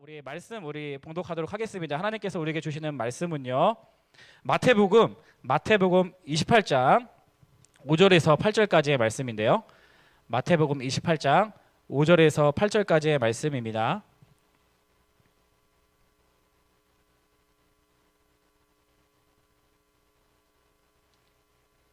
우리 말씀 봉독하도록 하겠습니다. 하나님께서 우리에게 주시는 말씀은요. 마태복음 28장 5절에서 8절까지의 말씀인데요. 마태복음 28장 5절에서 8절까지의 말씀입니다.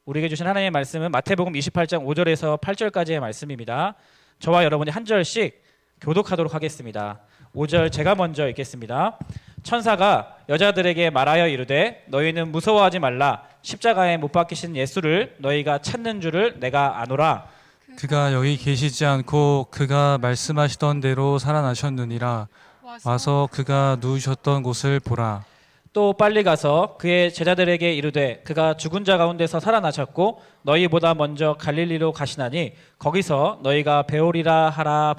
우리에게 주신 하나님의 말씀은 마태복음 28장 5절에서 8절까지의 말씀입니다. 저와 여러분이 한 절씩 교독하도록 하겠습니다. 5절 제가 먼저 읽겠습니다. 천사가 여자들에게 말하여 이르되 너희는 무서워하지 말라. 십자가에 못 박히신 예수를 너희가 찾는 줄을 내가 아노라. 그가 여기 계시지 않고 그가 말씀하시던 대로 살아나셨느니라. 와서 그가 누우셨던 곳을 보라. 또 빨리 가서 그의 제자들에게 이르되 그가 죽은 자 가운데서 살아나셨고 너희보다 먼저 갈릴리로 가시나니 거기서 너희가 배우리라 하라.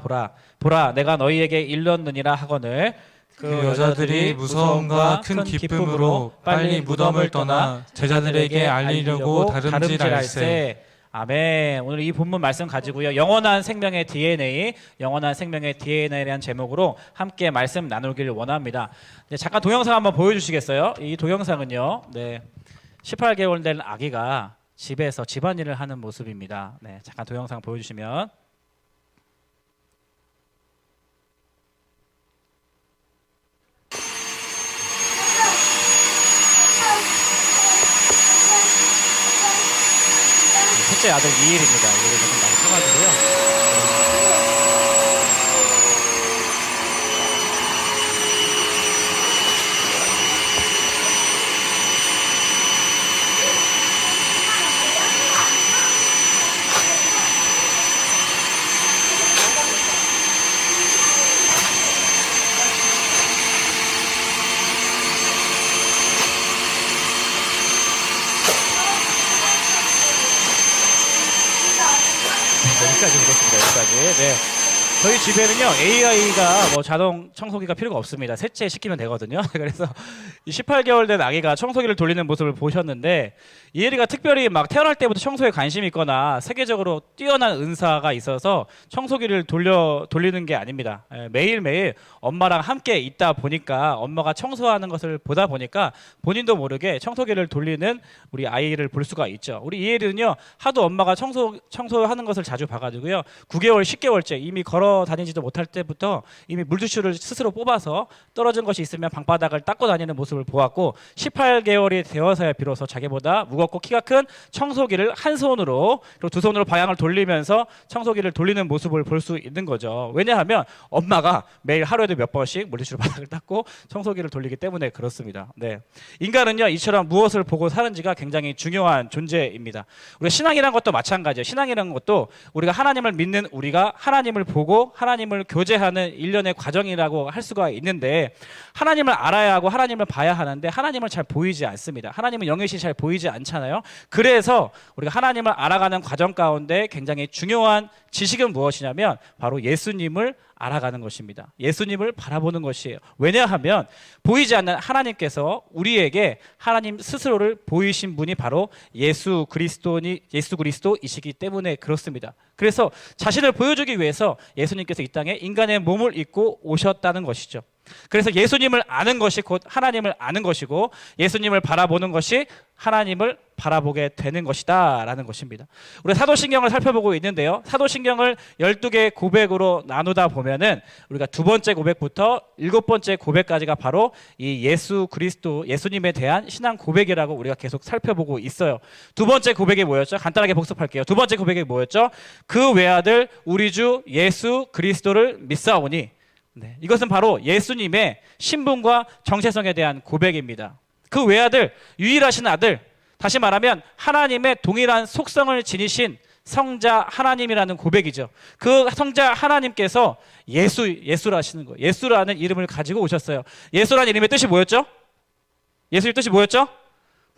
보라 내가 너희에게 일렀느니라 하거늘 그 여자들이 무서움과 큰 기쁨으로 빨리 무덤을 떠나 제자들에게 알리려고 다름질할세. 아멘. 오늘 이 본문 말씀 가지고요. 영원한 생명의 DNA라는 제목으로 함께 말씀 나누기를 원합니다. 잠깐 동영상 한번 보여주시겠어요? 이 동영상은요. 18개월 된 아기가 집에서 집안일을 하는 모습입니다. 잠깐 동영상 보여주시면. 첫째 아들 이일입니다. 이일이 좀 많이 커가지고요. 여기까지 보겠습니다. 여기까지. 저희 집에는요 AI가 자동 청소기가 필요가 없습니다. 셋째 시키면 되거든요. 그래서 이 18개월 된 아기가 청소기를 돌리는 모습을 보셨는데 이혜리가 특별히 막 태어날 때부터 청소에 관심이 있거나 세계적으로 뛰어난 은사가 있어서 청소기를 돌리는 게 아닙니다. 매일매일 엄마랑 함께 있다 보니까 엄마가 청소하는 것을 보다 보니까 본인도 모르게 청소기를 돌리는 우리 아이를 볼 수가 있죠. 우리 이혜리는요 하도 엄마가 청소하는 것을 자주 봐가지고요 9개월 10개월째 이미 걸어 다니지도 못할 때부터 이미 물티슈를 스스로 뽑아서 떨어진 것이 있으면 방바닥을 닦고 다니는 모습을 보았고 18개월이 되어서야 비로소 자기보다 무겁고 키가 큰 청소기를 한 손으로 그리고 두 손으로 방향을 돌리면서 청소기를 돌리는 모습을 볼 수 있는 거죠. 왜냐하면 엄마가 매일 하루에도 몇 번씩 물티슈로 바닥을 닦고 청소기를 돌리기 때문에 그렇습니다. 인간은요 이처럼 무엇을 보고 사는지가 굉장히 중요한 존재입니다. 우리가 신앙이라는 것도 마찬가지예요. 신앙이라는 것도 우리가 하나님을 믿는 우리가 하나님을 보고 하나님을 교제하는 일련의 과정이라고 할 수가 있는데 하나님을 알아야 하고 하나님을 봐야 하는데 하나님은 잘 보이지 않습니다. 하나님은 영이시 잘 보이지 않잖아요. 그래서 우리가 하나님을 알아가는 과정 가운데 굉장히 중요한 지식은 무엇이냐면 바로 예수님을 알아가는 것입니다. 예수님을 바라보는 것이에요. 왜냐하면 보이지 않는 하나님께서 우리에게 하나님 스스로를 보이신 분이 바로 예수 그리스도이시기 때문에 그렇습니다. 그래서 자신을 보여주기 위해서 예수님께서 이 땅에 인간의 몸을 입고 오셨다는 것이죠. 그래서 예수님을 아는 것이 곧 하나님을 아는 것이고 예수님을 바라보는 것이 하나님을 바라보게 되는 것이다 라는 것입니다. 우리가 사도신경을 살펴보고 있는데요. 사도신경을 12개의 고백으로 나누다 보면은 우리가 두 번째 고백부터 7번째 고백까지가 바로 이 예수 그리스도 예수님에 대한 신앙 고백이라고 우리가 계속 살펴보고 있어요. 두 번째 고백이 뭐였죠? 간단하게 복습할게요. 두 번째 고백이 뭐였죠? 그 외아들 우리 주 예수 그리스도를 믿사오니. 이것은 바로 예수님의 신분과 정체성에 대한 고백입니다. 그 외아들, 유일하신 아들, 다시 말하면 하나님의 동일한 속성을 지니신 성자 하나님이라는 고백이죠. 그 성자 하나님께서 예수라시는 거예요. 예수라는 이름을 가지고 오셨어요. 예수라는 이름의 뜻이 뭐였죠? 예수의 뜻이 뭐였죠?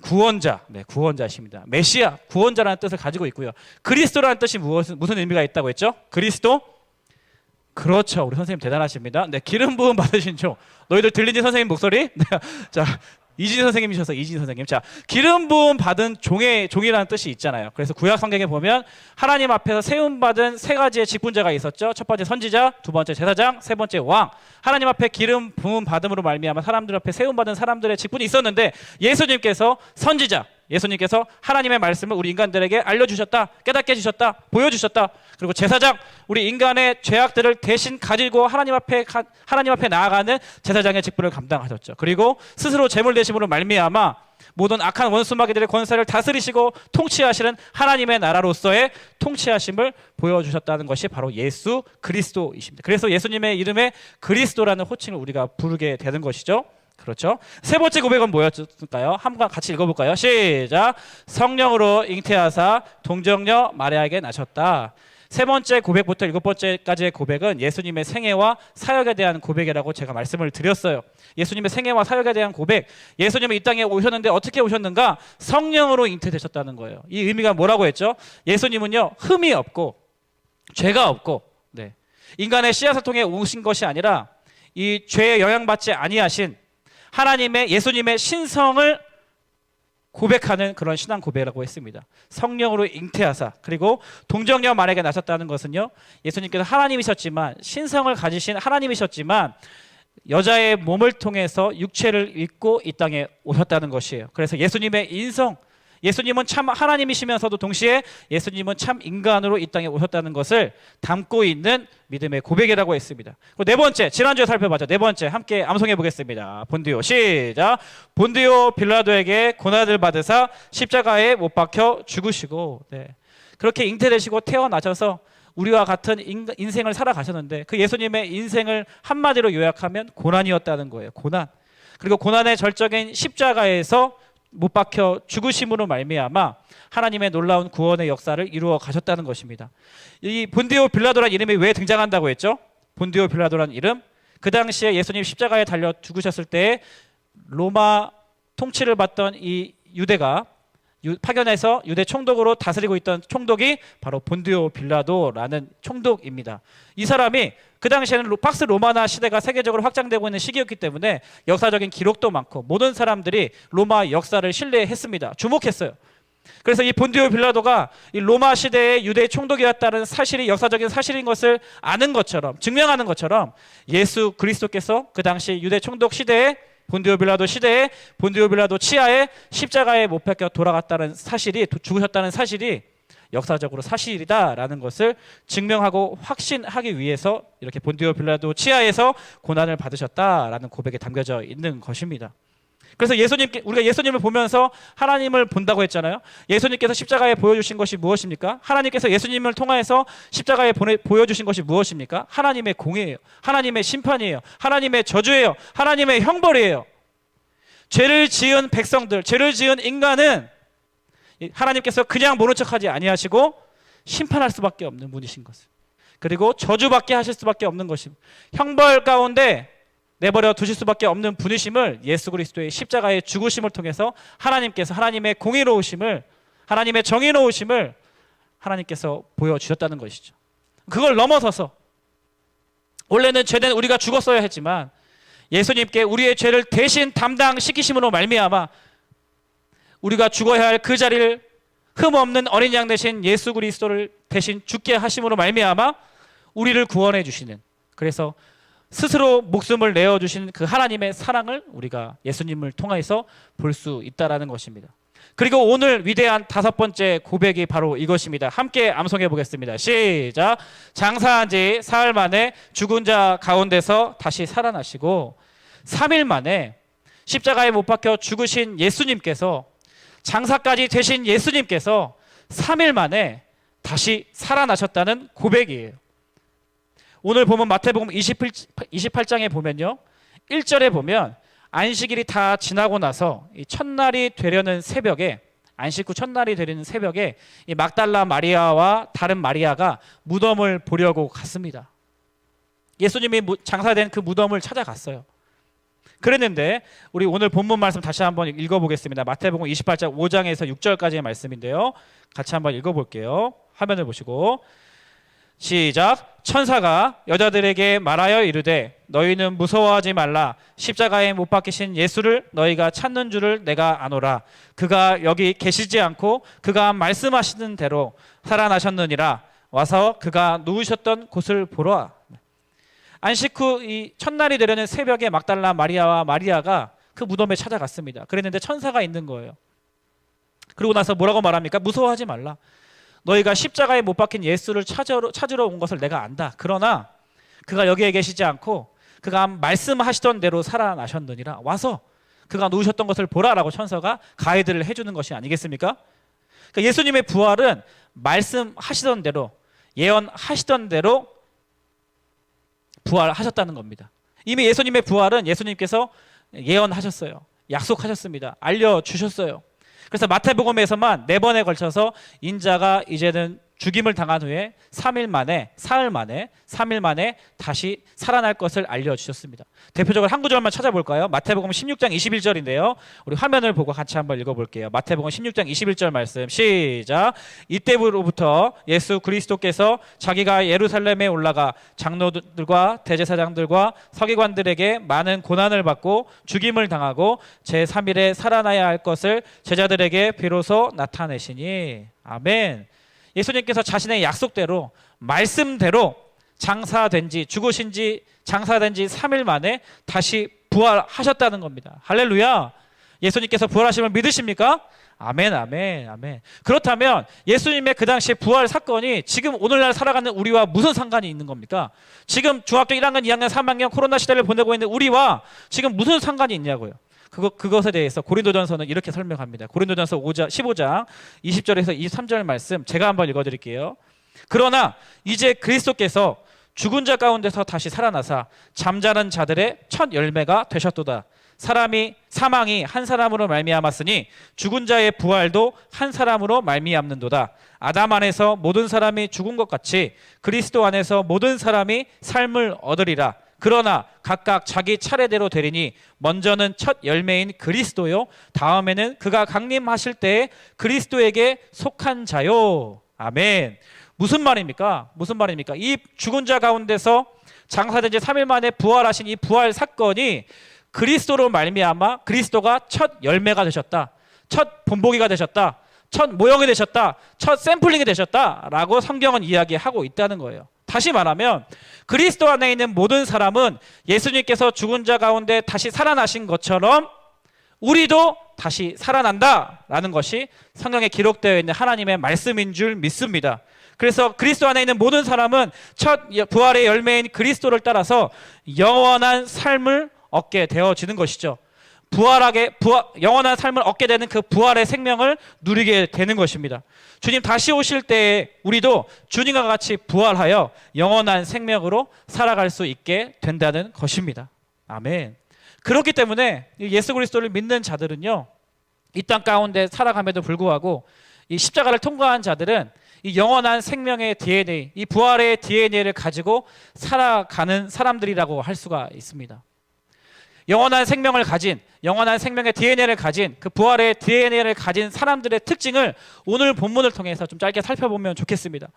구원자, 구원자십니다. 메시아, 구원자라는 뜻을 가지고 있고요. 그리스도라는 뜻이 무슨 의미가 있다고 했죠? 그리스도? 그렇죠. 우리 선생님 대단하십니다. 기름 부음 받으신 종. 너희들 들리니 선생님 목소리? 자, 이진 선생님이셔서 이진 선생님. 자, 기름 부음 받은 종이라는 뜻이 있잖아요. 그래서 구약 성경에 보면 하나님 앞에서 세움 받은 세 가지의 직분자가 있었죠. 첫 번째 선지자, 두 번째 제사장, 세 번째 왕. 하나님 앞에 기름 부음 받음으로 말미암아 사람들 앞에 세움 받은 사람들의 직분이 있었는데 예수님께서 선지자, 예수님께서 하나님의 말씀을 우리 인간들에게 알려주셨다, 깨닫게 해주셨다, 보여주셨다. 그리고 제사장, 우리 인간의 죄악들을 대신 가지고 하나님 앞에 나아가는 제사장의 직분을 감당하셨죠. 그리고 스스로 제물 대심으로 말미암아 모든 악한 원수 마귀들의 권세를 다스리시고 통치하시는 하나님의 나라로서의 통치하심을 보여주셨다는 것이 바로 예수 그리스도이십니다. 그래서 예수님의 이름에 그리스도라는 호칭을 우리가 부르게 되는 것이죠. 그렇죠. 세 번째 고백은 뭐였을까요? 한번 같이 읽어볼까요? 시작. 성령으로 잉태하사 동정녀 마리아에게 나셨다. 세 번째 고백부터 일곱 번째까지의 고백은 예수님의 생애와 사역에 대한 고백이라고 제가 말씀을 드렸어요. 예수님의 생애와 사역에 대한 고백. 예수님은 이 땅에 오셨는데 어떻게 오셨는가? 성령으로 잉태되셨다는 거예요. 이 의미가 뭐라고 했죠? 예수님은요, 흠이 없고 죄가 없고, 네, 인간의 씨앗을 통해 오신 것이 아니라 이 죄에 영향받지 아니하신 하나님의 예수님의 신성을 고백하는 그런 신앙 고백이라고 했습니다. 성령으로 잉태하사, 그리고 동정녀 마리아에게 나셨다는 것은요, 예수님께서 하나님이셨지만, 신성을 가지신 하나님이셨지만 여자의 몸을 통해서 육체를 입고 이 땅에 오셨다는 것이에요. 그래서 예수님의 인성, 예수님은 참 하나님이시면서도 동시에 예수님은 참 인간으로 이 땅에 오셨다는 것을 담고 있는 믿음의 고백이라고 했습니다. 그리고 네 번째, 지난주에 살펴봤죠. 네 번째, 함께 암송해 보겠습니다. 본디오 시작. 본디오 빌라도에게 고난을 받으사 십자가에 못 박혀 죽으시고, 네, 그렇게 잉태되시고 태어나셔서 우리와 같은 인생을 살아가셨는데 그 예수님의 인생을 한마디로 요약하면 고난이었다는 거예요. 고난. 그리고 고난의 절정인 십자가에서 못 박혀 죽으심으로 말미암아 하나님의 놀라운 구원의 역사를 이루어 가셨다는 것입니다. 이 본디오 빌라도라는 이름이 왜 등장한다고 했죠? 본디오 빌라도라는 이름, 그 당시에 예수님 십자가에 달려 죽으셨을 때 로마 통치를 받던 이 유대가 파견해서 유대 총독으로 다스리고 있던 총독이 바로 본디오 빌라도라는 총독입니다. 이 사람이 그 당시에는 팍스 로마나 시대가 세계적으로 확장되고 있는 시기였기 때문에 역사적인 기록도 많고 모든 사람들이 로마 역사를 신뢰했습니다. 주목했어요. 그래서 이 본디오 빌라도가 이 로마 시대의 유대 총독이었다는 사실이 역사적인 사실인 것을 아는 것처럼, 증명하는 것처럼 예수 그리스도께서 그 당시 유대 총독 시대에 본디오 빌라도 시대에 본디오 빌라도 치하에 십자가에 못 박혀 돌아갔다는 사실이, 죽으셨다는 사실이 역사적으로 사실이다라는 것을 증명하고 확신하기 위해서 이렇게 본디오 빌라도 치하에서 고난을 받으셨다라는 고백에 담겨져 있는 것입니다. 그래서 우리가 예수님을 보면서 하나님을 본다고 했잖아요. 예수님께서 십자가에 보여주신 것이 무엇입니까? 하나님께서 예수님을 통하여서 십자가에 보여주신 것이 무엇입니까? 하나님의 공의예요. 하나님의 심판이에요. 하나님의 저주예요. 하나님의 형벌이에요. 죄를 지은 백성들, 죄를 지은 인간은 하나님께서 그냥 모른 척하지 아니하시고 심판할 수밖에 없는 분이신 것을, 그리고 저주받게 하실 수밖에 없는 것입니다. 형벌 가운데 내버려 두실 수밖에 없는 분이심을 예수 그리스도의 십자가의 죽으심을 통해서 하나님께서 하나님의 공의로우심을, 하나님의 정의로우심을 하나님께서 보여주셨다는 것이죠. 그걸 넘어서서 원래는 죄된 우리가 죽었어야 했지만 예수님께 우리의 죄를 대신 담당시키심으로 말미암아 우리가 죽어야 할 그 자리를 흠없는 어린 양 대신 예수 그리스도를 대신 죽게 하심으로 말미암아 우리를 구원해 주시는, 그래서 스스로 목숨을 내어주신 그 하나님의 사랑을 우리가 예수님을 통해서 볼 수 있다라는 것입니다. 그리고 오늘 위대한 다섯 번째 고백이 바로 이것입니다. 함께 암송해 보겠습니다. 시작. 장사한 지 사흘 만에 죽은 자 가운데서 다시 살아나시고 3일 만에 십자가에 못 박혀 죽으신 예수님께서, 장사까지 되신 예수님께서 3일 만에 다시 살아나셨다는 고백이에요. 오늘 보면 마태복음 28장에 보면요, 1절에 보면 안식일이 다 지나고 나서 이 첫날이 되려는 새벽에, 안식 후 첫날이 되려는 새벽에 이 막달라 마리아와 다른 마리아가 무덤을 보려고 갔습니다. 예수님이 장사된 그 무덤을 찾아갔어요. 그랬는데 우리 오늘 본문 말씀 다시 한번 읽어보겠습니다. 마태복음 28장 5장에서 6절까지의 말씀인데요, 같이 한번 읽어볼게요. 화면을 보시고 시작. 천사가 여자들에게 말하여 이르되 너희는 무서워하지 말라. 십자가에 못 박히신 예수를 너희가 찾는 줄을 내가 아노라. 그가 여기 계시지 않고 그가 말씀하시는 대로 살아나셨느니라. 와서 그가 누우셨던 곳을 보라. 안식 후 이 첫날이 되려는 새벽에 막달라 마리아와 마리아가 그 무덤에 찾아갔습니다. 그랬는데 천사가 있는 거예요. 그러고 나서 뭐라고 말합니까? 무서워하지 말라. 너희가 십자가에 못 박힌 예수를 찾으러 온 것을 내가 안다. 그러나 그가 여기에 계시지 않고 그가 말씀하시던 대로 살아나셨느니라. 와서 그가 누우셨던 것을 보라라고 천사가 가이드를 해주는 것이 아니겠습니까? 그러니까 예수님의 부활은 말씀하시던 대로, 예언하시던 대로 부활하셨다는 겁니다. 이미 예수님의 부활은 예수님께서 예언하셨어요. 약속하셨습니다. 알려주셨어요. 그래서 마태복음에서만 4번에 걸쳐서 인자가 이제는 죽임을 당한 후에 3일 만에 다시 살아날 것을 알려주셨습니다. 대표적으로 한 구절만 찾아볼까요? 마태복음 16장 21절인데요. 우리 화면을 보고 같이 한번 읽어볼게요. 마태복음 16장 21절 말씀 시작. 이때부터 예수 그리스도께서 자기가 예루살렘에 올라가 장로들과 대제사장들과 서기관들에게 많은 고난을 받고 죽임을 당하고 제3일에 살아나야 할 것을 제자들에게 비로소 나타내시니. 아멘. 예수님께서 자신의 약속대로 말씀대로 죽으신 지 장사된 지 3일 만에 다시 부활하셨다는 겁니다. 할렐루야. 예수님께서 부활하심을 믿으십니까? 아멘, 아멘, 아멘. 그렇다면 예수님의 그 당시의 부활 사건이 지금 오늘날 살아가는 우리와 무슨 상관이 있는 겁니까? 지금 중학교 1학년, 2학년, 3학년 코로나 시대를 보내고 있는 우리와 지금 무슨 상관이 있냐고요. 그것에 대해서 고린도전서는 이렇게 설명합니다. 고린도전서 15장 20절에서 23절 말씀 제가 한번 읽어드릴게요. 그러나 이제 그리스도께서 죽은 자 가운데서 다시 살아나사 잠자는 자들의 첫 열매가 되셨도다. 사망이 한 사람으로 말미암았으니 죽은 자의 부활도 한 사람으로 말미암는도다. 아담 안에서 모든 사람이 죽은 것 같이 그리스도 안에서 모든 사람이 삶을 얻으리라. 그러나 각각 자기 차례대로 되리니 먼저는 첫 열매인 그리스도요 다음에는 그가 강림하실 때에 그리스도에게 속한 자요. 아멘. 무슨 말입니까? 이 죽은 자 가운데서 장사된 지 3일 만에 부활하신 이 부활 사건이 그리스도로 말미암아 그리스도가 첫 열매가 되셨다. 첫 본보기가 되셨다. 첫 모형이 되셨다. 첫 샘플링이 되셨다라고 성경은 이야기하고 있다는 거예요. 다시 말하면 그리스도 안에 있는 모든 사람은 예수님께서 죽은 자 가운데 다시 살아나신 것처럼 우리도 다시 살아난다라는 것이 성경에 기록되어 있는 하나님의 말씀인 줄 믿습니다. 그래서 그리스도 안에 있는 모든 사람은 첫 부활의 열매인 그리스도를 따라서 영원한 삶을 얻게 되어지는 것이죠. 영원한 삶을 얻게 되는 그 부활의 생명을 누리게 되는 것입니다. 주님 다시 오실 때에 우리도 주님과 같이 부활하여 영원한 생명으로 살아갈 수 있게 된다는 것입니다. 아멘. 그렇기 때문에 예수 그리스도를 믿는 자들은요, 이 땅 가운데 살아감에도 불구하고 이 십자가를 통과한 자들은 이 영원한 생명의 DNA, 이 부활의 DNA를 가지고 살아가는 사람들이라고 할 수가 있습니다. 영원한 생명의 DNA를 가진 그 부활의 DNA를 가진 사람들의 특징을 오늘 본문을 통해서 좀 짧게 살펴보면 좋겠습니다.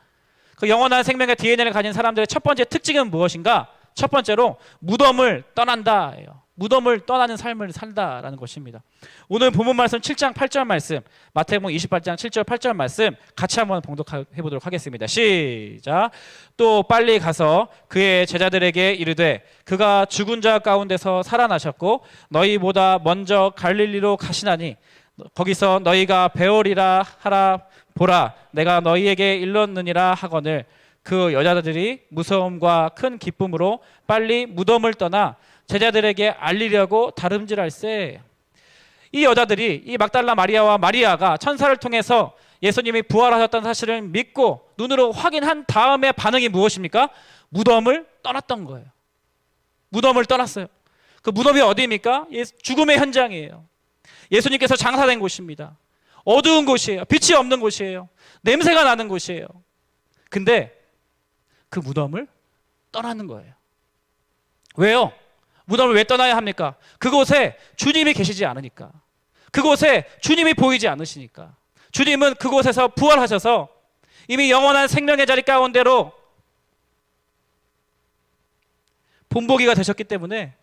그 영원한 생명의 DNA를 가진 사람들의 첫 번째 특징은 무엇인가? 첫 번째로 무덤을 떠난다예요. 무덤을 떠나는 삶을 산다라는 것입니다. 오늘 본문 말씀 7장 8절 말씀, 마태복음 28장 7절 8절 말씀 같이 한번 봉독해 보도록 하겠습니다. 시작. 또 빨리 가서 그의 제자들에게 이르되 그가 죽은 자 가운데서 살아나셨고 너희보다 먼저 갈릴리로 가시나니 거기서 너희가 배우리라 하라. 보라, 내가 너희에게 일렀느니라 하거늘. 그 여자들이 무서움과 큰 기쁨으로 빨리 무덤을 떠나 제자들에게 알리려고 다름질할세. 이 여자들이, 이 막달라 마리아와 마리아가 천사를 통해서 예수님이 부활하셨다는 사실을 믿고 눈으로 확인한 다음에 반응이 무엇입니까? 무덤을 떠났던 거예요. 무덤을 떠났어요. 그 무덤이 어디입니까? 죽음의 현장이에요. 예수님께서 장사된 곳입니다. 어두운 곳이에요. 빛이 없는 곳이에요. 냄새가 나는 곳이에요. 근데 그 무덤을 떠나는 거예요. 왜요? 무덤을 왜 떠나야 합니까? 그곳에 주님이 계시지 않으니까. 그곳에 주님이 보이지 않으시니까. 주님은 그곳에서 부활하셔서 이미 영원한 생명의 자리 가운데로 본보기가 되셨기 때문에,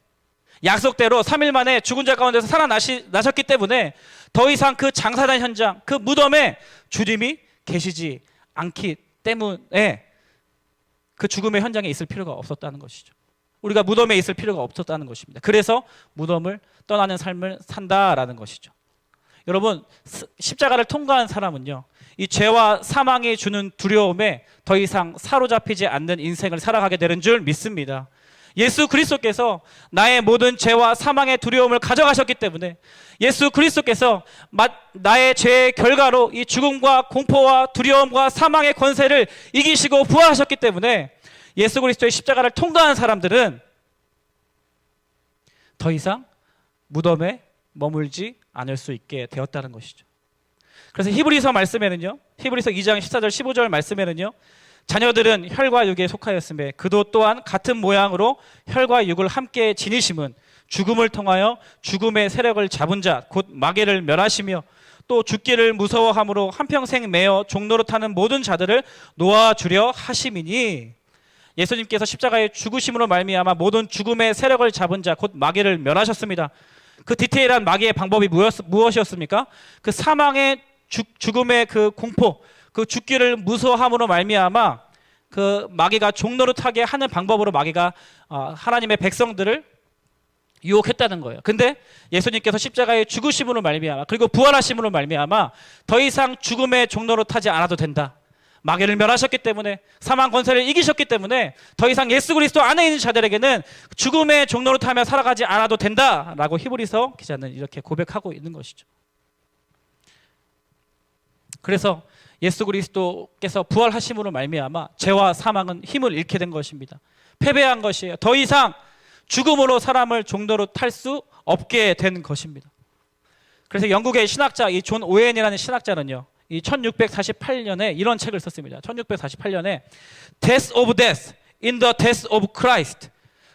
약속대로 3일 만에 죽은 자 가운데서 살아나셨기 때문에 더 이상 그 장사단 현장, 그 무덤에 주님이 계시지 않기 때문에 그 죽음의 현장에 있을 필요가 없었다는 것이죠. 우리가 무덤에 있을 필요가 없었다는 것입니다. 그래서 무덤을 떠나는 삶을 산다라는 것이죠. 여러분, 십자가를 통과한 사람은요, 이 죄와 사망이 주는 두려움에 더 이상 사로잡히지 않는 인생을 살아가게 되는 줄 믿습니다. 예수 그리스도께서 나의 모든 죄와 사망의 두려움을 가져가셨기 때문에, 예수 그리스도께서 나의 죄의 결과로 이 죽음과 공포와 두려움과 사망의 권세를 이기시고 부활하셨기 때문에 예수 그리스도의 십자가를 통과한 사람들은 더 이상 무덤에 머물지 않을 수 있게 되었다는 것이죠. 그래서 히브리서 말씀에는요, 히브리서 2장 14절 15절 말씀에는요, 자녀들은 혈과 육에 속하였으며 그도 또한 같은 모양으로 혈과 육을 함께 지니심은 죽음을 통하여 죽음의 세력을 잡은 자 곧 마귀를 멸하시며 또 죽기를 무서워함으로 한평생 매어 종로로 타는 모든 자들을 놓아주려 하심이니, 예수님께서 십자가의 죽으심으로 말미암아 모든 죽음의 세력을 잡은 자 곧 마귀를 멸하셨습니다. 그 디테일한 마귀의 방법이 무엇이었습니까? 그 사망의 죽음의 그 공포, 그 죽기를 무서워함으로 말미암아 그 마귀가 종로로 타게 하는 방법으로 마귀가 하나님의 백성들을 유혹했다는 거예요. 근데 예수님께서 십자가의 죽으심으로 말미암아 그리고 부활하심으로 말미암아 더 이상 죽음의 종로로 타지 않아도 된다. 마귀를 멸하셨기 때문에, 사망 권세를 이기셨기 때문에 더 이상 예수 그리스도 안에 있는 자들에게는 죽음의 종로로 타며 살아가지 않아도 된다라고 히브리서 기자는 이렇게 고백하고 있는 것이죠. 그래서 예수 그리스도께서 부활하심으로 말미암아 죄와 사망은 힘을 잃게 된 것입니다. 패배한 것이에요. 더 이상 죽음으로 사람을 종로로 탈 수 없게 된 것입니다. 그래서 영국의 신학자 이 존 오웬이라는 신학자는요, 이 1648년에 이런 책을 썼습니다. 1648년에 Death of Death in the Death of Christ.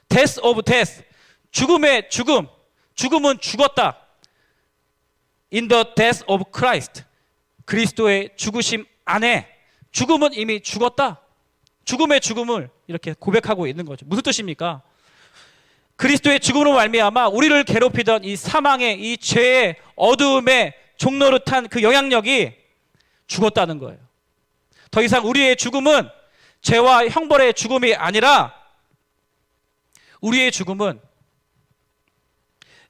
Death of Death, 죽음의 죽음, 죽음은 죽었다. In the Death of Christ, 그리스도의 죽으심 안에 죽음은 이미 죽었다. 죽음의 죽음을 이렇게 고백하고 있는 거죠. 무슨 뜻입니까? 그리스도의 죽음으로 말미암아 우리를 괴롭히던 이 사망의, 이 죄의 어두움의 종로로 탄 그 영향력이 죽었다는 거예요. 더 이상 우리의 죽음은 죄와 형벌의 죽음이 아니라 우리의 죽음은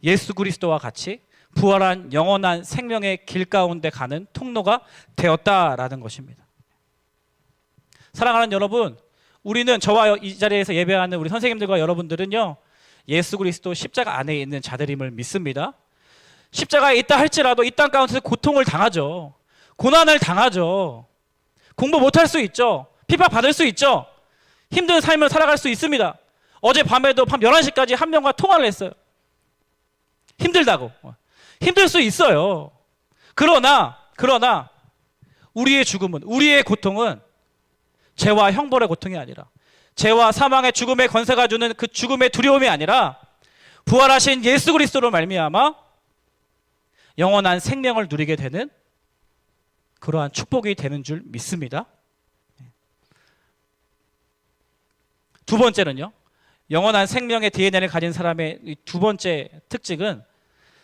예수 그리스도와 같이 부활한 영원한 생명의 길 가운데 가는 통로가 되었다라는 것입니다. 사랑하는 여러분, 우리는 저와 이 자리에서 예배하는 우리 선생님들과 여러분들은요, 예수 그리스도 십자가 안에 있는 자들임을 믿습니다. 십자가에 있다 할지라도 이 땅 가운데서 고통을 당하죠. 고난을 당하죠. 공부 못할 수 있죠. 핍박받을 수 있죠. 힘든 삶을 살아갈 수 있습니다. 어제 밤에도 밤 11시까지 한 명과 통화를 했어요. 힘들다고. 힘들 수 있어요. 그러나 우리의 죽음은, 우리의 고통은 죄와 형벌의 고통이 아니라, 죄와 사망의 죽음의 권세가 주는 그 죽음의 두려움이 아니라 부활하신 예수 그리스도로 말미암아 영원한 생명을 누리게 되는 그러한 축복이 되는 줄 믿습니다. 두 번째는요, 영원한 생명의 DNA를 가진 사람의 두 번째 특징은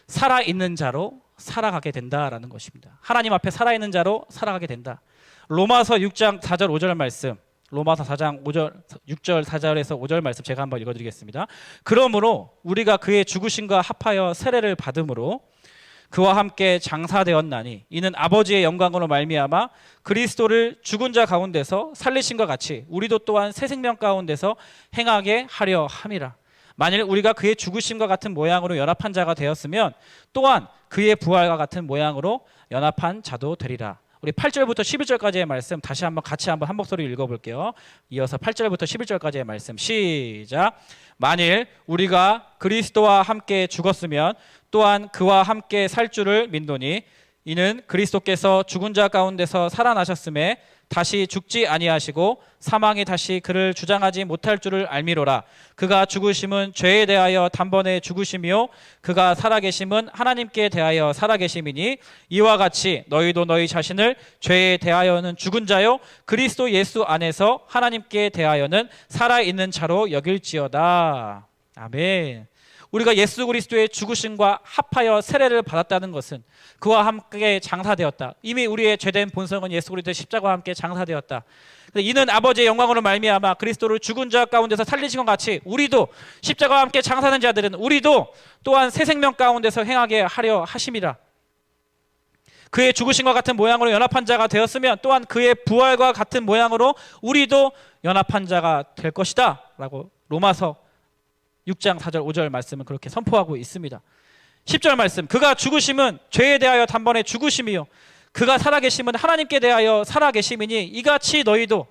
살아있는 자로 살아가게 된다라는 것입니다. 하나님 앞에 살아있는 자로 살아가게 된다. 로마서 6장 4절 5절 말씀, 로마서 4장 6절 4절에서 5절 말씀 제가 한번 읽어드리겠습니다. 그러므로 우리가 그의 죽으심과 합하여 세례를 받음으로 그와 함께 장사되었나니 이는 아버지의 영광으로 말미암아 그리스도를 죽은 자 가운데서 살리심과 같이 우리도 또한 새 생명 가운데서 행하게 하려 함이라. 만일 우리가 그의 죽으심과 같은 모양으로 연합한 자가 되었으면 또한 그의 부활과 같은 모양으로 연합한 자도 되리라. 우리 8절부터 11절까지의 말씀 다시 한번 같이 한번 한 목소리 읽어볼게요. 이어서 8절부터 11절까지의 말씀 시작. 만일 우리가 그리스도와 함께 죽었으면 또한 그와 함께 살 줄을 믿노니 이는 그리스도께서 죽은 자 가운데서 살아나셨음에 다시 죽지 아니하시고 사망이 다시 그를 주장하지 못할 줄을 알미로라. 그가 죽으심은 죄에 대하여 단번에 죽으심이요 그가 살아계심은 하나님께 대하여 살아계심이니 이와 같이 너희도 너희 자신을 죄에 대하여는 죽은 자요 그리스도 예수 안에서 하나님께 대하여는 살아있는 자로 여길지어다. 아멘. 우리가 예수 그리스도의 죽으심과 합하여 세례를 받았다는 것은 그와 함께 장사되었다. 이미 우리의 죄된 본성은 예수 그리스도의 십자가와 함께 장사되었다. 이는 아버지의 영광으로 말미암아 그리스도를 죽은 자 가운데서 살리신 것 같이 우리도 십자가와 함께 장사하는 자들은 우리도 또한 새 생명 가운데서 행하게 하려 하심이라. 그의 죽으심과 같은 모양으로 연합한 자가 되었으면 또한 그의 부활과 같은 모양으로 우리도 연합한 자가 될 것이다 라고 로마서 6장 4절 5절 말씀은 그렇게 선포하고 있습니다. 10절 말씀, 그가 죽으심은 죄에 대하여 단번에 죽으심이요 그가 살아계심은 하나님께 대하여 살아계심이니 이같이 너희도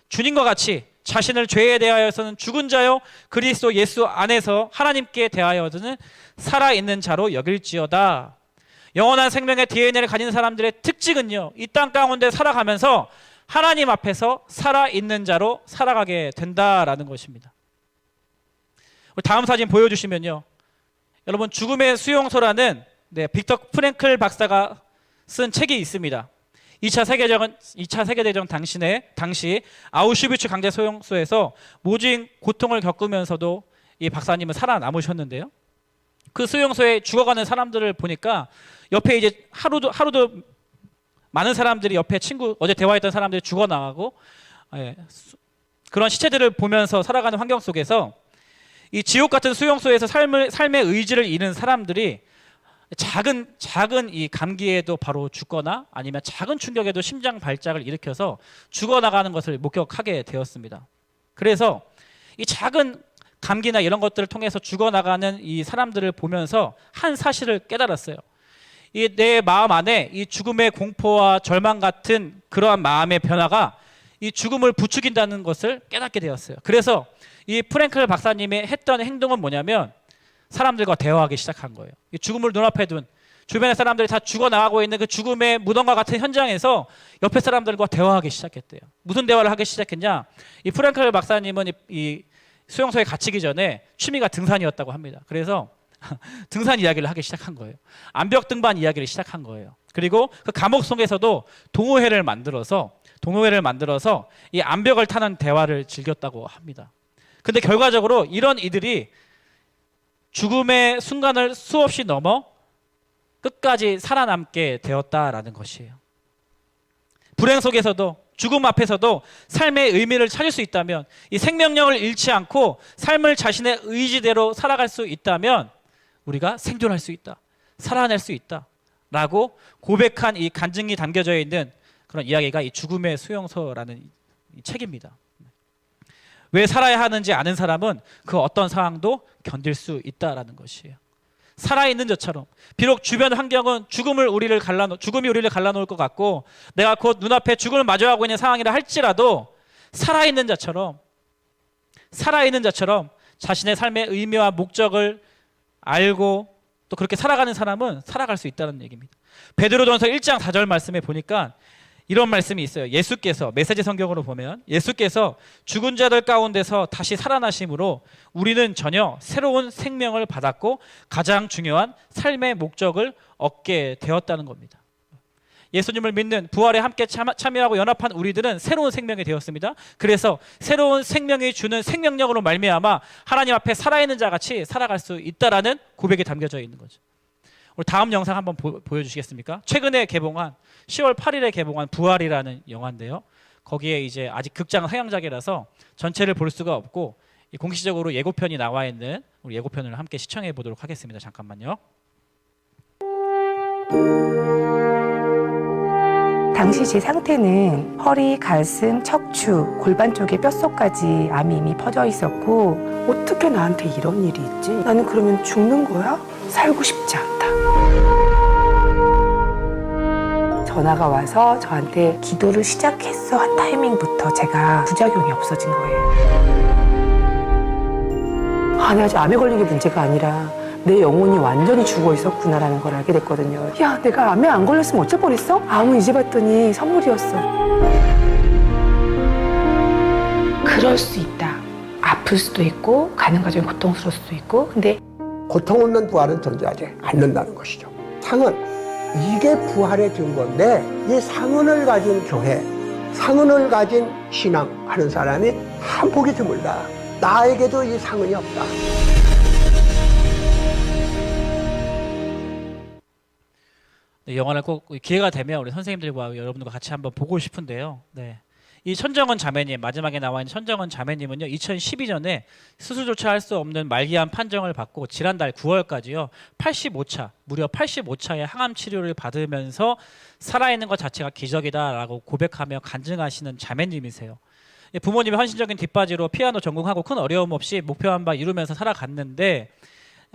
주님과 같이 자신을 죄에 대하여서는 죽은 자요 그리스도 예수 안에서 하나님께 대하여서는 살아있는 자로 여길지어다. 영원한 생명의 DNA를 가진 사람들의 특징은요, 이 땅 가운데 살아가면서 하나님 앞에서 살아있는 자로 살아가게 된다라는 것입니다. 다음 사진 보여주시면요, 여러분 죽음의 수용소라는 빅터 프랭클 박사가 쓴 책이 있습니다. 2차 세계대전 당시 아우슈비츠 강제 수용소에서 모진 고통을 겪으면서도 이 박사님은 살아남으셨는데요. 그 수용소에 죽어가는 사람들을 보니까 옆에 이제 하루도 많은 사람들이 옆에 어제 대화했던 사람들이 죽어나가고 그런 시체들을 보면서 살아가는 환경 속에서 이 지옥 같은 수용소에서 삶의 의지를 잃은 사람들이 작은 이 감기에도 바로 죽거나 아니면 작은 충격에도 심장 발작을 일으켜서 죽어나가는 것을 목격하게 되었습니다. 그래서 이 작은 감기나 이런 것들을 통해서 죽어나가는 이 사람들을 보면서 한 사실을 깨달았어요. 이 내 마음 안에 이 죽음의 공포와 절망 같은 그러한 마음의 변화가 이 죽음을 부추긴다는 것을 깨닫게 되었어요. 그래서 이 프랭클 박사님이 했던 행동은 뭐냐면 사람들과 대화하기 시작한 거예요. 이 죽음을 눈앞에 둔 주변의 사람들이 다 죽어나가고 있는 그 죽음의 무덤과 같은 현장에서 옆에 사람들과 대화하기 시작했대요. 무슨 대화를 하기 시작했냐? 이 프랭클 박사님은 이 수용소에 갇히기 전에 취미가 등산이었다고 합니다. 그래서 등산 이야기를 하기 시작한 거예요. 암벽 등반 이야기를 시작한 거예요. 그리고 그 감옥 속에서도 동호회를 만들어서 이 암벽을 타는 대화를 즐겼다고 합니다. 근데 결과적으로 이런 이들이 죽음의 순간을 수없이 넘어 끝까지 살아남게 되었다라는 것이에요. 불행 속에서도 죽음 앞에서도 삶의 의미를 찾을 수 있다면, 이 생명력을 잃지 않고 삶을 자신의 의지대로 살아갈 수 있다면 우리가 생존할 수 있다, 살아낼 수 있다 라고 고백한 이 간증이 담겨져 있는 그런 이야기가 이 죽음의 수용소라는 이 책입니다. 왜 살아야 하는지 아는 사람은 그 어떤 상황도 견딜 수 있다라는 것이에요. 살아있는 자처럼, 비록 주변 환경은 죽음이 우리를 갈라놓을 것 같고 내가 곧 눈앞에 죽음을 마주하고 있는 상황이라 할지라도 살아있는 자처럼 자신의 삶의 의미와 목적을 알고 또 그렇게 살아가는 사람은 살아갈 수 있다는 얘기입니다. 베드로전서 1장 4절 말씀에 보니까 이런 말씀이 있어요. 예수께서, 메시지 성경으로 보면 예수께서 죽은 자들 가운데서 다시 살아나심으로 우리는 전혀 새로운 생명을 받았고 가장 중요한 삶의 목적을 얻게 되었다는 겁니다. 예수님을 믿는 부활에 함께 참여하고 연합한 우리들은 새로운 생명이 되었습니다. 그래서 새로운 생명이 주는 생명력으로 말미암아 하나님 앞에 살아있는 자같이 살아갈 수 있다라는 고백이 담겨져 있는 거죠. 우리 다음 영상 한번 보여주시겠습니까? 최근에 개봉한 10월 8일에 개봉한 부활이라는 영화인데요. 거기에 이제 아직 극장 상영작이라서 전체를 볼 수가 없고 공식적으로 예고편이 나와 있는 우리 예고편을 함께 시청해 보도록 하겠습니다. 잠깐만요. 당시 제 상태는 허리, 가슴, 척추, 골반 쪽에 뼛속까지 암이 이미 퍼져 있었고, 어떻게 나한테 이런 일이 있지? 나는 그러면 죽는 거야? 살고 싶지 않다. 전화가 와서 저한테 기도를 시작했어 한 타이밍부터 제가 부작용이 없어진 거예요. 아니, 아직 암에 걸린 게 문제가 아니라 내 영혼이 완전히 죽어 있었구나라는 걸 알게 됐거든요. 야, 내가 암에 안 걸렸으면 어쩔 뻔했어? 암은 이제 봤더니 선물이었어. 그럴 수 있다. 아플 수도 있고 가는 과정이 고통스러울 수도 있고, 근데 고통 없는 부활은 존재하지 않는다는 것이죠. 상은 이게 부활의 증거인데, 이 상흔을 가진 교회, 상흔을 가진 신앙하는 사람이 한 복이 드물다. 나에게도 이 상흔이 없다. 네, 영화를 꼭 기회가 되면 우리 선생님들과 여러분들과 같이 한번 보고 싶은데요. 네. 이 천정은 자매님, 마지막에 나와 있는 천정은 자매님은요, 2012년에 수술조차 할 수 없는 말기암 판정을 받고 지난달 9월까지요 85차, 무려 85차의 항암 치료를 받으면서 살아있는 것 자체가 기적이다라고 고백하며 간증하시는 자매님이세요. 부모님의 헌신적인 뒷바지로 피아노 전공하고 큰 어려움 없이 목표한 바 이루면서 살아갔는데,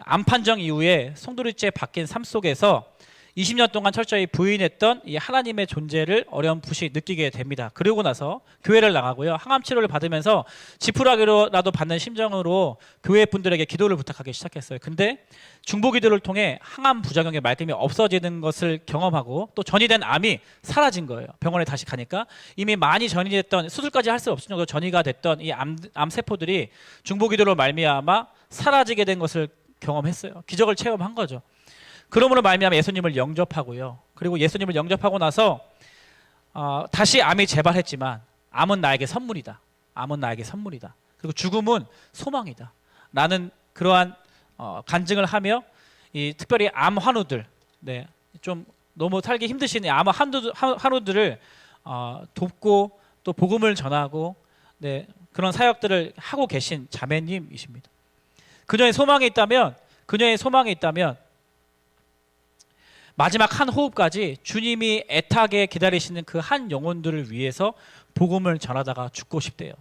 암 판정 이후에 송두리째 바뀐 삶 속에서 20년 동안 철저히 부인했던 이 하나님의 존재를 어렴풋이 느끼게 됩니다. 그러고 나서 교회를 나가고요, 항암 치료를 받으면서 지푸라기로라도 받는 심정으로 교회 분들에게 기도를 부탁하기 시작했어요. 근데 중보기도를 통해 항암 부작용의 말끔히 없어지는 것을 경험하고, 또 전이된 암이 사라진 거예요. 병원에 다시 가니까 이미 많이 전이됐던, 수술까지 할 수 없을 정도로 전이가 됐던 이 암 세포들이 중보기도로 말미암아 사라지게 된 것을 경험했어요. 기적을 체험한 거죠. 그러므로 말미암아 예수님을 영접하고요. 그리고 예수님을 영접하고 나서 다시 암이 재발했지만 암은 나에게 선물이다. 암은 나에게 선물이다. 그리고 죽음은 소망이다. 라는 그러한 간증을 하며, 이 특별히 암 환우들, 네, 좀 너무 살기 힘드신 암 환우들을 돕고 또 복음을 전하고, 네, 그런 사역들을 하고 계신 자매님이십니다. 그녀의 소망이 있다면 마지막 한 호흡까지 주님이 애타게 기다리시는 그 한 영혼들을 위해서 복음을 전하다가 죽고 싶대요.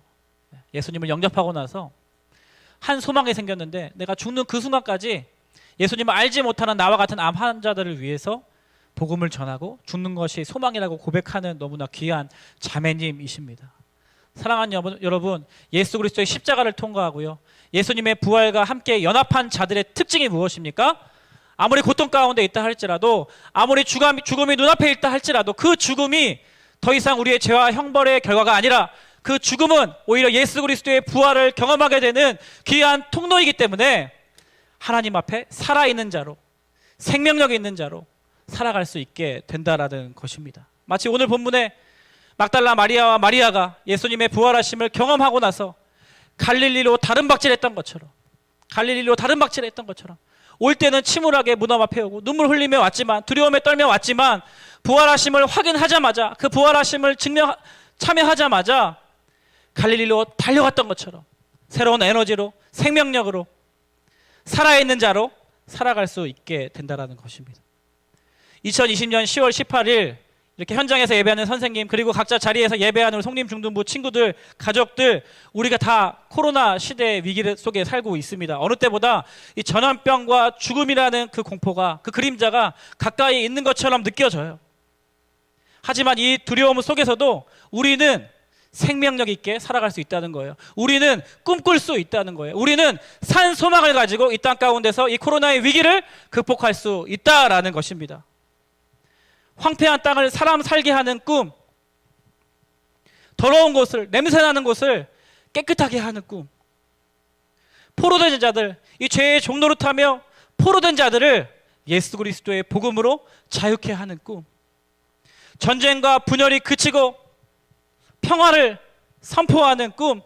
예수님을 영접하고 나서 한 소망이 생겼는데, 내가 죽는 그 순간까지 예수님을 알지 못하는 나와 같은 암 환자들을 위해서 복음을 전하고 죽는 것이 소망이라고 고백하는 너무나 귀한 자매님이십니다. 사랑하는 여러분, 예수 그리스도의 십자가를 통과하고요, 예수님의 부활과 함께 연합한 자들의 특징이 무엇입니까? 아무리 고통 가운데 있다 할지라도, 아무리 죽음이 눈앞에 있다 할지라도, 그 죽음이 더 이상 우리의 죄와 형벌의 결과가 아니라, 그 죽음은 오히려 예수 그리스도의 부활을 경험하게 되는 귀한 통로이기 때문에 하나님 앞에 살아있는 자로, 생명력이 있는 자로 살아갈 수 있게 된다라는 것입니다. 마치 오늘 본문에 막달라 마리아와 마리아가 예수님의 부활하심을 경험하고 나서 갈릴리로 다른 박질했던 것처럼, 올 때는 침울하게 문 앞에 오고 눈물 흘리며 왔지만, 두려움에 떨며 왔지만, 부활하심을 확인하자마자, 그 부활하심을 참여하자마자 갈릴리로 달려갔던 것처럼 새로운 에너지로, 생명력으로 살아있는 자로 살아갈 수 있게 된다는 것입니다. 2020년 10월 18일 이렇게 현장에서 예배하는 선생님, 그리고 각자 자리에서 예배하는 성림 중등부 친구들, 가족들, 우리가 다 코로나 시대의 위기 속에 살고 있습니다. 어느 때보다 이 전염병과 죽음이라는 그 공포가, 그 그림자가 가까이 있는 것처럼 느껴져요. 하지만 이 두려움 속에서도 우리는 생명력 있게 살아갈 수 있다는 거예요. 우리는 꿈꿀 수 있다는 거예요. 우리는 산 소망을 가지고 이 땅 가운데서 이 코로나의 위기를 극복할 수 있다라는 것입니다. 황폐한 땅을 사람 살게 하는 꿈, 더러운 곳을, 냄새나는 곳을 깨끗하게 하는 꿈, 포로된 자들, 이 죄의 종노릇하며 포로된 자들을 예수 그리스도의 복음으로 자유케 하는 꿈, 전쟁과 분열이 그치고 평화를 선포하는 꿈,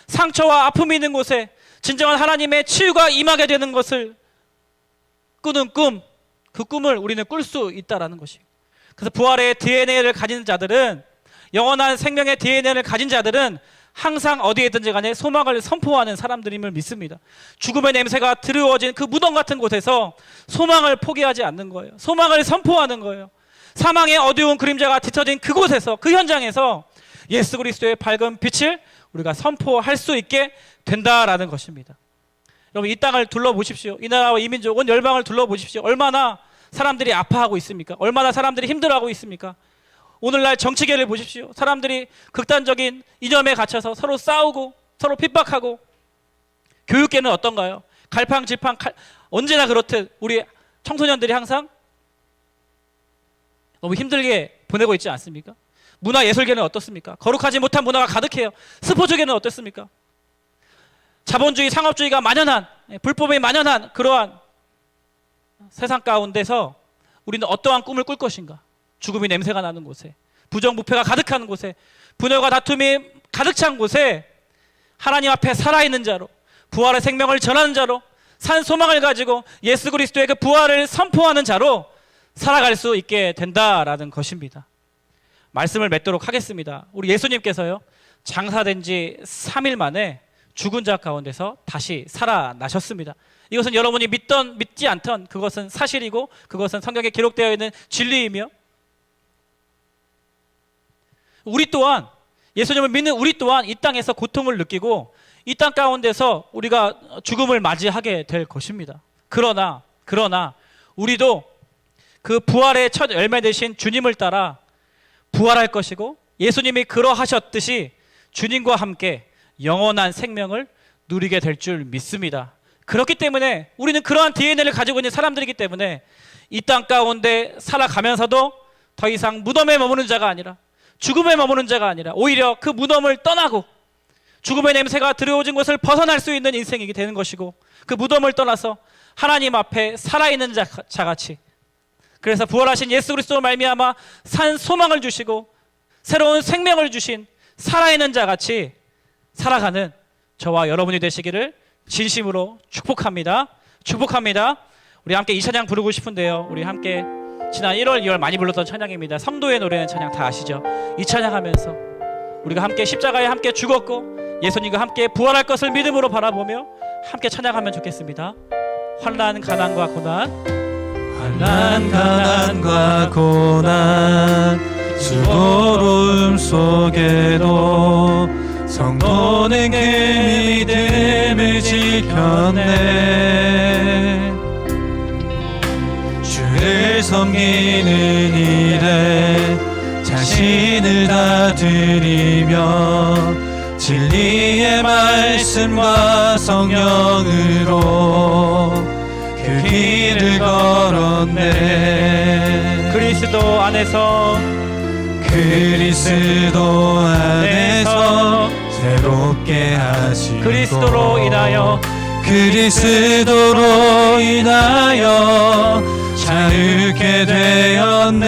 상처와 아픔이 있는 곳에 진정한 하나님의 치유가 임하게 되는 것을 꾸는 꿈, 그 꿈을 우리는 꿀 수 있다는 것이. 그래서 부활의 DNA를 가진 자들은, 영원한 생명의 DNA를 가진 자들은 항상 어디에 있든지 간에 소망을 선포하는 사람들임을 믿습니다. 죽음의 냄새가 드리워진 그 무덤 같은 곳에서 소망을 포기하지 않는 거예요. 소망을 선포하는 거예요. 사망의 어두운 그림자가 뒤처진 그곳에서, 그 현장에서 예수 그리스도의 밝은 빛을 우리가 선포할 수 있게 된다라는 것입니다. 여러분, 이 땅을 둘러보십시오. 이 나라와 이 민족, 온 열방을 둘러보십시오. 얼마나 사람들이 아파하고 있습니까? 얼마나 사람들이 힘들어하고 있습니까? 오늘날 정치계를 보십시오. 사람들이 극단적인 이념에 갇혀서 서로 싸우고 서로 핍박하고, 교육계는 어떤가요? 갈팡질팡 언제나 그렇듯 우리 청소년들이 항상 너무 힘들게 보내고 있지 않습니까? 문화예술계는 어떻습니까? 거룩하지 못한 문화가 가득해요. 스포츠계는 어떻습니까? 자본주의, 상업주의가 만연한, 불법이 만연한 그러한 세상 가운데서 우리는 어떠한 꿈을 꿀 것인가? 죽음이 냄새가 나는 곳에, 부정부패가 가득한 곳에, 분열과 다툼이 가득 찬 곳에 하나님 앞에 살아있는 자로, 부활의 생명을 전하는 자로, 산 소망을 가지고 예수 그리스도의 그 부활을 선포하는 자로 살아갈 수 있게 된다라는 것입니다. 말씀을 맺도록 하겠습니다. 우리 예수님께서요, 장사된 지 3일 만에 죽은 자 가운데서 다시 살아나셨습니다. 이것은 여러분이 믿던 믿지 않던 그것은 사실이고 그것은 성경에 기록되어 있는 진리이며, 우리 또한 예수님을 믿는 우리 또한 이 땅에서 고통을 느끼고 이 땅 가운데서 우리가 죽음을 맞이하게 될 것입니다. 그러나 우리도 그 부활의 첫 열매 되신 주님을 따라 부활할 것이고, 예수님이 그러하셨듯이 주님과 함께 영원한 생명을 누리게 될 줄 믿습니다. 그렇기 때문에 우리는 그러한 DNA를 가지고 있는 사람들이기 때문에 이 땅 가운데 살아가면서도 더 이상 무덤에 머무는 자가 아니라, 죽음에 머무는 자가 아니라 오히려 그 무덤을 떠나고 죽음의 냄새가 들어오진 것을 벗어날 수 있는 인생이 되는 것이고, 그 무덤을 떠나서 하나님 앞에 살아있는 자같이, 그래서 부활하신 예수 그리스도로 말미암아 산 소망을 주시고 새로운 생명을 주신 살아있는 자같이 살아가는 저와 여러분이 되시기를 진심으로 축복합니다. 우리 함께 이 찬양 부르고 싶은데요, 우리 함께 지난 1월, 2월 많이 불렀던 찬양입니다. 성도의 노래는 찬양 다 아시죠? 이 찬양하면서 우리가 함께 십자가에 함께 죽었고 예수님과 함께 부활할 것을 믿음으로 바라보며 함께 찬양하면 좋겠습니다. 환난, 가난과 고난, 환난, 가난과 고난, 수고로움 속에도 성도는 그 믿음을 지켰네. 주를 섬기는 일에 자신을 다 드리며 진리의 말씀과 성령으로 그 길을 걸었네. 그리스도 안에서 새롭게 하시고 그리스도로 인하여 자유케 되었네.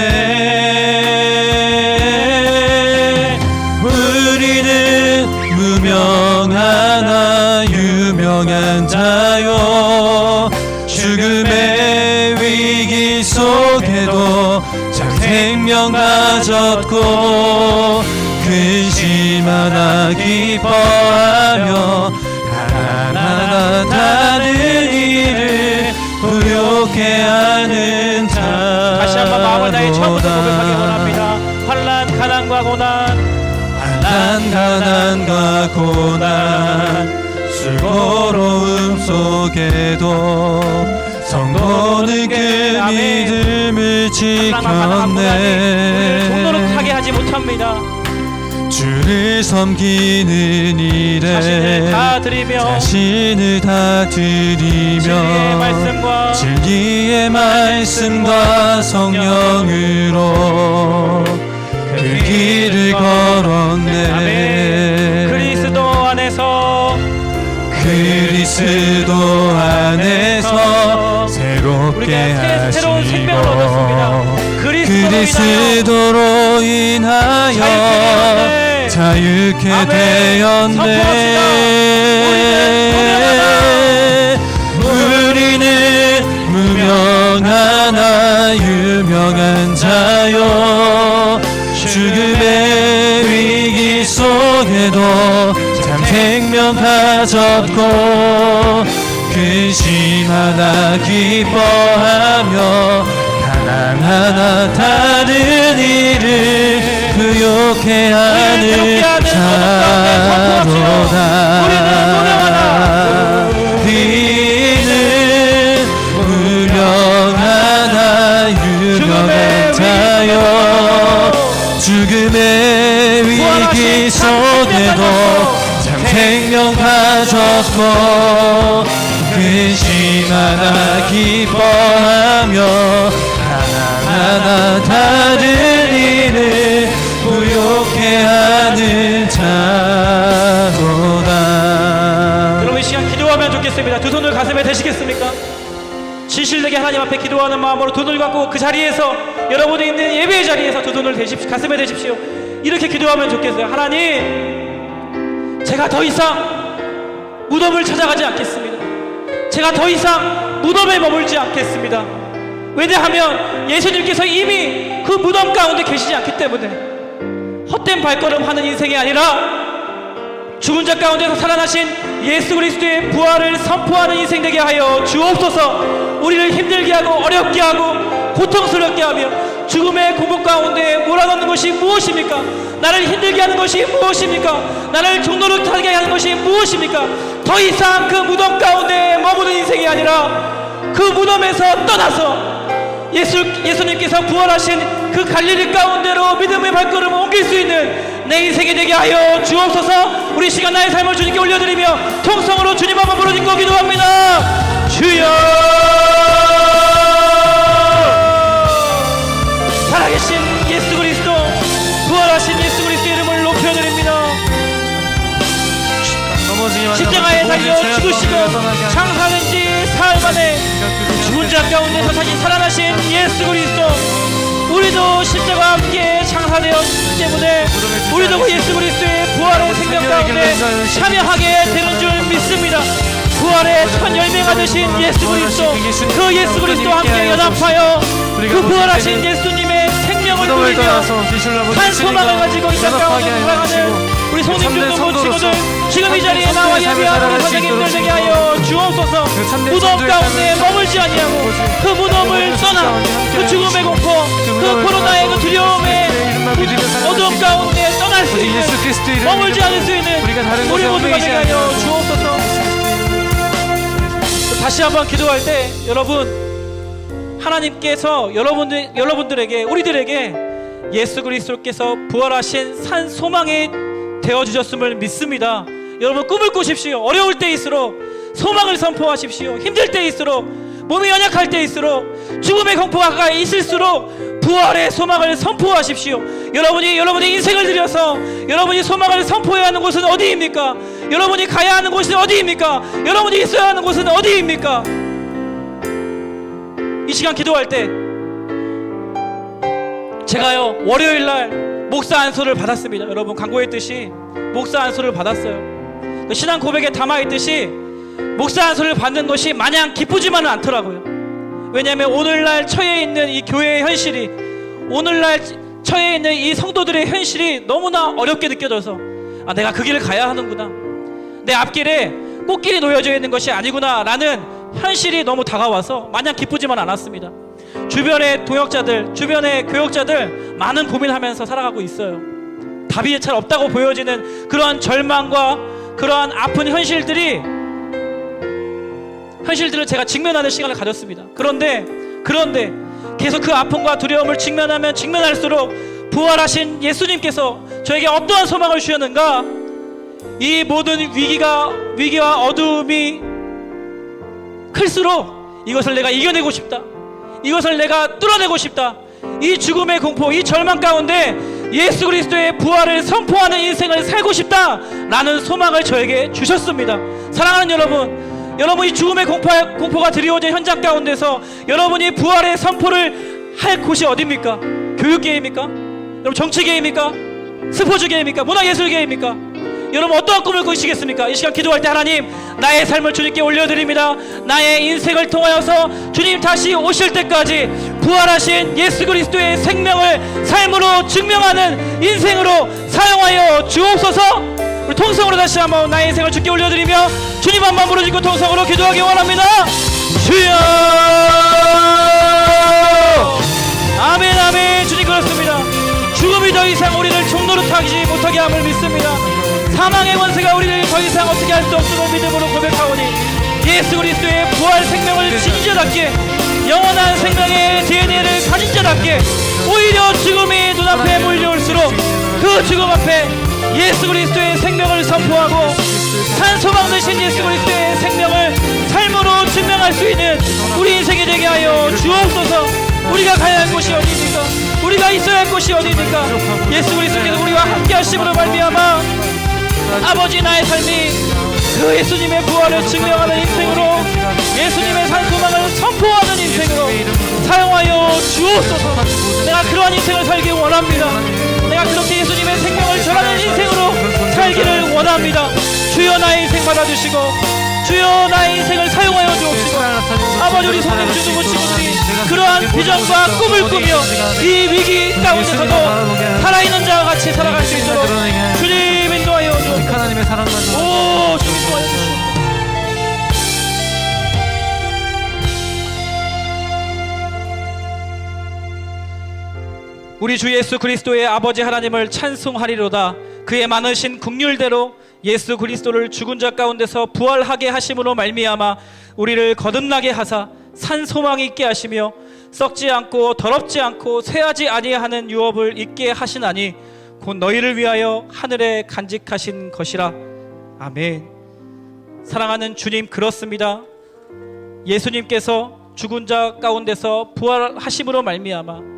우리는 무명하나 유명한 자요, 죽음의 위기 속에도 참 생명 가졌고 근심하나 기뻐하며 하나하나 다른 일을 부욕해 하는 자로다. 다시 한번 마음을 다해 처음부터 고백하기 원합니다. 환난, 가난과 고난, 수고로움 속에도 성도는 그 믿음을 지켰네. 종노릇하게 하지 못합니다. 주를 섬기는 일에 자신을 다 드리며 진리의 말씀과 성령으로 그 길을 걸었네. 그리스도 안에서 새롭게 새로운 생명을 하시고 얻었습니다. 그리스도로 인하여 자유케 되었네. 우리는 무명하나 유명한 자요, 죽음의 위기 속에도 참 생명 가졌고 근심하나 기뻐하며 하나하나 다른 일을 부욕해 하는 자로다. 우리는 무명하나 유명한 자요, 죽음의 위기 속에도 참 생명 가졌고 근심하나 기뻐하며 하나하나 다른 일을 부욕해 하는 자로다. 여러분 이 시간 기도하면 좋겠습니다. 두 손을 가슴에 대시겠습니까? 진실되게 하나님 앞에 기도하는 마음으로 두 손을 갖고 그 자리에서 여러분이 있는 예배의 자리에서 두 손을 대십시오. 가슴에 대십시오. 이렇게 기도하면 좋겠어요. 하나님, 제가 더 이상 무덤을 찾아가지 않겠습니다. 제가 더 이상 무덤에 머물지 않겠습니다. 왜냐하면 예수님께서 이미 그 무덤 가운데 계시지 않기 때문에 헛된 발걸음 하는 인생이 아니라 죽은 자 가운데서 살아나신 예수 그리스도의 부활을 선포하는 인생 되게 하여 주옵소서. 우리를 힘들게 하고 어렵게 하고 고통스럽게 하며 죽음의 공복 가운데 몰아넣는 것이 무엇입니까? 나를 힘들게 하는 것이 무엇입니까? 나를 종로를 타게 하는 것이 무엇입니까? 더 이상 그 무덤 가운데 머무는 인생이 아니라 그 무덤에서 떠나서 예수님께서 부활하신 그 갈릴리 가운데로 믿음의 발걸음을 옮길 수 있는 내 인생이 되게 하여 주옵소서. 우리 시간 나의 삶을 주님께 올려드리며 통성으로 주님 한번 부르짖고 기도합니다. 주여, 살아계신 예수 그리스도, 부활하신 예수 그리스도 이름을 높여드립니다. 십자가에 달려 죽으시고 장사된 지 사흘 만에 죽은 자 가운데서 다시 살아나신 예수 그리스도, 우리도 십자가와 함께 장사되었기 때문에 우리도 그 예수 그리스도의 부활의 생명 가운데 참여하게 되는 줄 믿습니다. 부활의 첫 열매가 되신 예수 그리스도, 그 예수 그리스도와 함께 연합하여 그 부활하신 예수님의 생명을 누리며 한 소망을 가지고 이 땅 가운데 돌아가는 우리 성님들도 모치고들 지금 이 자리에 나와 예배하는 우리 선생님들 되게 하여 주옵소서. 무덤 가운데 머물지 아니하고 그 무덤을 떠나 그 죽음의 공포, 그 코로나의 그 두려움의 어두움 가운데 떠날 수 있는, 머물지 않을 수 있는 우리 모두가 되게 하여 주옵소서. 다시 한번 기도할 때 여러분, 하나님께서 여러분들에게, 우리들에게 예수 그리스도께서 부활하신 산 소망이 되어주셨음을 믿습니다. 여러분 꿈을 꾸십시오. 어려울 때일수록 소망을 선포하십시오. 힘들 때일수록, 몸이 연약할 때일수록, 죽음의 공포가 가까이 있을수록 부활의 소망을 선포하십시오. 여러분이 인생을 들여서 여러분이 소망을 선포해야 하는 곳은 어디입니까? 여러분이 가야 하는 곳은 어디입니까? 여러분이 있어야 하는 곳은 어디입니까? 이 시간 기도할 때 제가요 월요일날 목사 안수를 받았습니다. 여러분 광고했듯이 목사 안수를 받았어요. 그 신앙 고백에 담아있듯이 목사 안수를 받는 것이 마냥 기쁘지만은 않더라고요. 왜냐하면 오늘날 처해 있는 이 교회의 현실이, 오늘날 처해 있는 이 성도들의 현실이 너무나 어렵게 느껴져서 내가 그 길을 가야 하는구나, 내 앞길에 꽃길이 놓여져 있는 것이 아니구나 라는 현실이 너무 다가와서 마냥 기쁘지만 않았습니다. 주변의 동역자들, 주변의 교역자들 많은 고민하면서 살아가고 있어요. 답이 잘 없다고 보여지는 그러한 절망과 그러한 아픈 현실들을 제가 직면하는 시간을 가졌습니다. 그런데 계속 그 아픔과 두려움을 직면하면 직면할수록 부활하신 예수님께서 저에게 어떠한 소망을 주셨는가? 이 모든 위기와 어두움이 클수록 이것을 내가 이겨내고 싶다, 이것을 내가 뚫어내고 싶다, 이 죽음의 공포, 이 절망 가운데 예수 그리스도의 부활을 선포하는 인생을 살고 싶다 라는 소망을 저에게 주셨습니다. 사랑하는 여러분, 이 죽음의 공포가 드리워진 현장 가운데서 여러분이 부활의 선포를 할 곳이 어디입니까? 교육계입니까? 여러분 정치계입니까? 스포츠계입니까? 문화예술계입니까? 여러분 어떠한 꿈을 꾸시겠습니까? 이 시간 기도할 때 하나님, 나의 삶을 주님께 올려드립니다. 나의 인생을 통하여서 주님 다시 오실 때까지 부활하신 예수 그리스도의 생명을 삶으로 증명하는 인생으로 사용하여 주옵소서. 우리 통성으로 다시 한번 나의 인생을 주께 올려드리며 주님 한번 부르짖고 통성으로 기도하기 원합니다. 주여, 아멘 아멘. 주님 그렇습니다. 죽음이 더 이상 우리를 종노릇하지 못하게 함을 믿습니다. 사망의 권세가 우리를 더 이상 어떻게 할 수 없음을 믿음으로 고백하오니 예수 그리스도의 부활 생명을 지닌 자답게, 영원한 생명의 DNA를 가진 자답게 오히려 죽음이 눈앞에 몰려올수록 그 죽음 앞에 예수 그리스도의 생명을 선포하고 산 소망 되신 예수 그리스도의 생명을 삶으로 수 있는 우리 인생이 되게 하여 주옵소서. 우리가 가야 할 곳이 어디입니까? 우리가 있어야 할 곳이 어디입니까? 예수 그리스도께서 우리와 함께 하심으로 말미암아 아버지 나의 삶이 그 예수님의 부활을 증명하는 인생으로, 예수님의 산소망을 선포하는 인생으로 사용하여 주옵소서. 내가 그러한 인생을 살기 원합니다. 내가 그렇게 예수님의 생명을 전하는 인생으로 살기를 원합니다. 주여 나의 인생 받아주시고 주여 나의 인생을 사용하여 주옵시고, 아버지 우리 성령 중등부 친구들이 그러한 비전과 꿈을 꾸며 이 위기 가운데서도 살아있는 자와 같이 살아갈 수 있도록 주님 인도하여 주옵소서. 하나님의 사랑만 오 주님 인도하여 주옵소서. 우리 주 예수 그리스도의 아버지 하나님을 찬송하리로다. 그의 많으신 긍휼대로 예수 그리스도를 죽은 자 가운데서 부활하게 하심으로 말미암아 우리를 거듭나게 하사 산 소망이 있게 하시며 썩지 않고 더럽지 않고 쇠하지 아니하는 유업을 있게 하시나니 곧 너희를 위하여 하늘에 간직하신 것이라. 아멘. 사랑하는 주님, 그렇습니다. 예수님께서 죽은 자 가운데서 부활하심으로 말미암아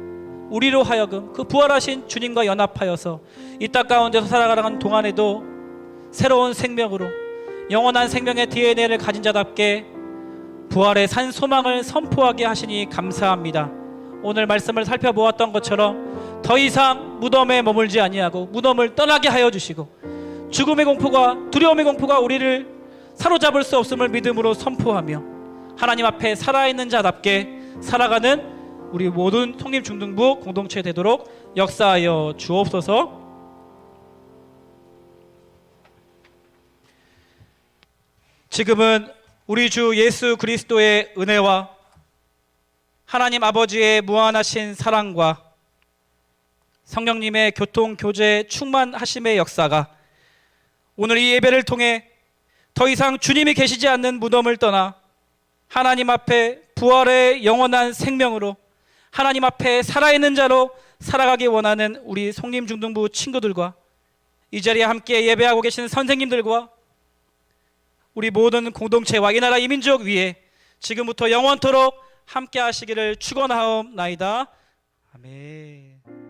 우리로 하여금 그 부활하신 주님과 연합하여서 이 땅 가운데서 살아가는 동안에도 새로운 생명으로 영원한 생명의 DNA를 가진 자답게 부활의 산 소망을 선포하게 하시니 감사합니다. 오늘 말씀을 살펴보았던 것처럼 더 이상 무덤에 머물지 아니하고 무덤을 떠나게 하여 주시고, 죽음의 공포가 두려움의 공포가 우리를 사로잡을 수 없음을 믿음으로 선포하며 하나님 앞에 살아있는 자답게 살아가는 우리 모든 성림 중등부 공동체 되도록 역사하여 주옵소서. 지금은 우리 주 예수 그리스도의 은혜와 하나님 아버지의 무한하신 사랑과 성령님의 교통, 교제, 충만하심의 역사가 오늘 이 예배를 통해 더 이상 주님이 계시지 않는 무덤을 떠나 하나님 앞에 부활의 영원한 생명으로 하나님 앞에 살아있는 자로 살아가기 원하는 우리 성림중등부 친구들과 이 자리에 함께 예배하고 계신 선생님들과 우리 모든 공동체와 이 나라 이 민족 위에 지금부터 영원토록 함께 하시기를 축원하옵나이다. 아멘.